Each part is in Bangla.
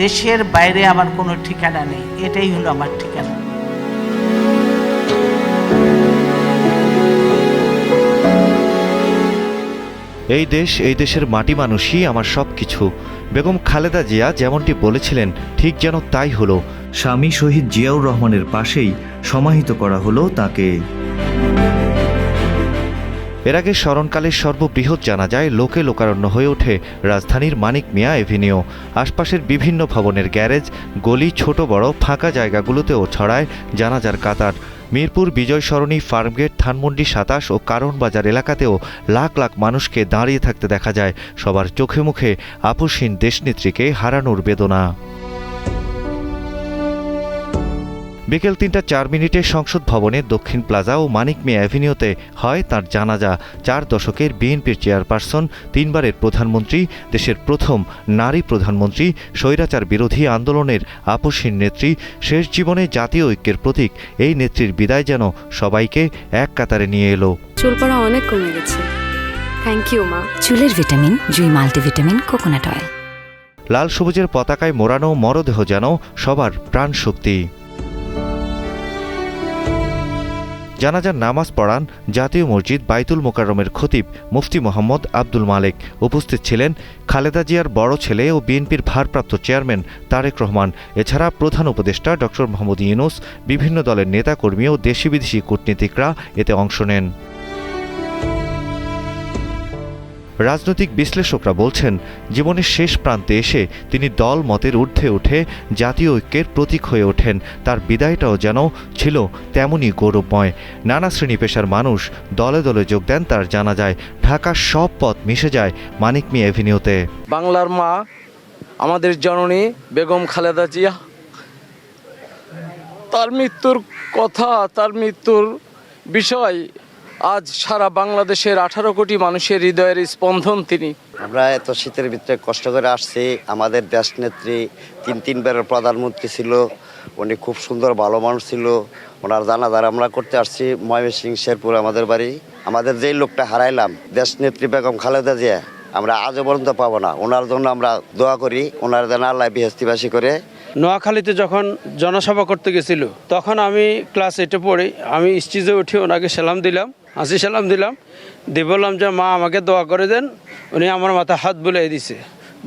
দেশের বাইরে আমার কোনো ঠিকানা নেই, এটাই হলো আমার ঠিকানা। এই দেশ, এই দেশের মাটি মানুষই আমার সব কিছু। বেগম খালেদা জিয়া যেমনটি বলেছিলেন ঠিক যেন তাই হলো। স্বামী শহীদ জিয়াউর রহমানের পাশেই সমাহিত করা হলো তাকে। এর আগে স্মরণকালের সর্ববৃহৎ জানাজায় লোকে লোকারণ্য হয়ে ওঠে রাজধানীর মানিক মিয়া এভিনিউ। আশপাশের বিভিন্ন ভবনের গ্যারেজ, গলি, ছোট বড় ফাঁকা জায়গাগুলোতেও ছড়ায় জানাজার কাতার। মিরপুর বিজয় সরণি, ফার্মগেট, ধানমন্ডি ২৭ ও কারণ বাজার এলাকাতেও লাখ লাখ মানুষকে দাঁড়িয়ে থাকতে দেখা যায়। সবার চোখে মুখে আপসহীন দেশনেত্রীকে হারানোর বেদনা। বিকেল ৩টা ৪ মিনিটে সংসদ ভবনের দক্ষিণ প্লাজা ও মানিক মিয়া অ্যাভিনিউতে হয় তার জানাজা। ৪ দশকের বিএনপির চেয়ারপারসন, ৩বারের প্রধানমন্ত্রী, দেশের প্রথম নারী প্রধানমন্ত্রী, স্বৈরাচার বিরোধী আন্দোলনের আপসহীন নেত্রী, শেষ জীবনে জাতীয় ঐক্যের প্রতীক এই নেত্রীর বিদায় যেন সবাইকে এক কাতারে নিয়ে এলো। চুল পড়া অনেক কমে গেছে, থ্যাংক ইউ মা। চুলের ভিটামিন জুই মাল্টিভিটামিন কোকোনাট অয়েল। লাল সবুজের পতাকায় মোড়ানো মরদেহ যেন সবার প্রাণ শক্তি। জানাজার নামাজ পড়ান জাতীয় মসজিদ বাইতুল মোকাররমের খতিব মুফতি মোহাম্মদ আব্দুল মালেক। উপস্থিত ছিলেন খালেদা জিয়ার বড় ছেলে ও বিএনপির ভারপ্রাপ্ত চেয়ারম্যান তারেক রহমান। এছাড়া প্রধান উপদেষ্টা ডক্টর মোহাম্মদ ইউনূস, বিভিন্ন দলের নেতাকর্মী ও দেশি বিদেশি কূটনীতিকরা এতে অংশ নেন। রাজনৈতিক বিশ্লেষকরা বলছেন, জীবনের শেষ প্রান্তে এসে তিনি দল মতের ঊর্ধ্বে উঠে জাতীয় ঐক্যের প্রতীক হয়ে ওঠেন। তার বিদায়টাও যেন ছিল তেমনই গৌরবময়। নানা শ্রেণী পেশার মানুষ দলে দলে যোগ দেন তার জানাজায়। ঢাকার সব পথ মিশে যায় মানিক মিয়া এভিনিউতে। বাংলার মা, আমাদের জননী বেগম খালেদা জিয়া, তার মৃত্যুর কথা, তার মৃত্যুর বিষয় আজ সারা বাংলাদেশের 18 কোটি মানুষের হৃদয়ের স্পন্দন তিনি। আমরা এত শীতের ভিতরে কষ্ট করে আসছি। আমাদের দেশনেত্রী, তিনবারের প্রধানমন্ত্রী ছিল, উনি খুব সুন্দর ভালো মানুষ ছিল। ওনার জানাজার আমরা করতে আসছি ময়মনসিংহ শেরপুর আমাদের বাড়ি। আমাদের যেই লোকটা হারাইলাম, দেশনেত্রী বেগম খালেদা জিয়া, আমরা আজও পর্যন্ত পাবো না। ওনার জন্য আমরা দোয়া করি, ওনার যেন আল্লাহ বেহেশতিবাসী করে। নোয়াখালীতে যখন জনসভা করতে গেছিল, তখন আমি ক্লাস 8-এ পড়ি। আমি স্টেজে উঠে ওনাকে সালাম দিলাম, হাসি সালাম দিলাম, দিয়ে বললাম যে মা আমাকে দোয়া করে দেন। উনি আমার মাথায় হাত বুলিয়ে দিছে,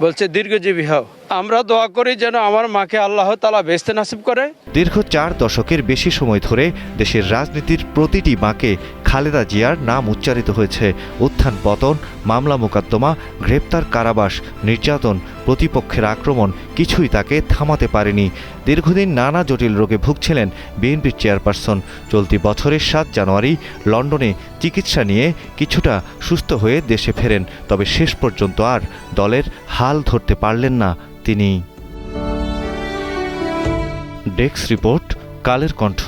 বলছে দীর্ঘজীবী হও। আমরা দোয়া করি যেন আমার মাকে আল্লাহ তাআলা বেহেশতে নসিব করে। দীর্ঘ 4 দশকের বেশি সময় ধরে দেশের রাজনীতির প্রতিটি বাঁকে খালেদা জিয়ার নাম উচ্চারিত হয়েছে। উত্থান পতন, মামলা মোকদ্দমা, গ্রেপ্তার, কারাবাস, নির্যাতন, প্রতিপক্ষের আক্রমণ কিছুই তাকে থামাতে পারেনি। দীর্ঘদিন নানা জটিল রোগে ভুগছিলেন বিএনপির চেয়ারপারসন। চলতি বছরের 7 জানুয়ারি লন্ডনে চিকিৎসা নিয়ে কিছুটা সুস্থ হয়ে দেশে ফেরেন। তবে শেষ পর্যন্ত আর দলের হাল ধরতে পারলেন না তিনি। Desk report, Kaler Kantho.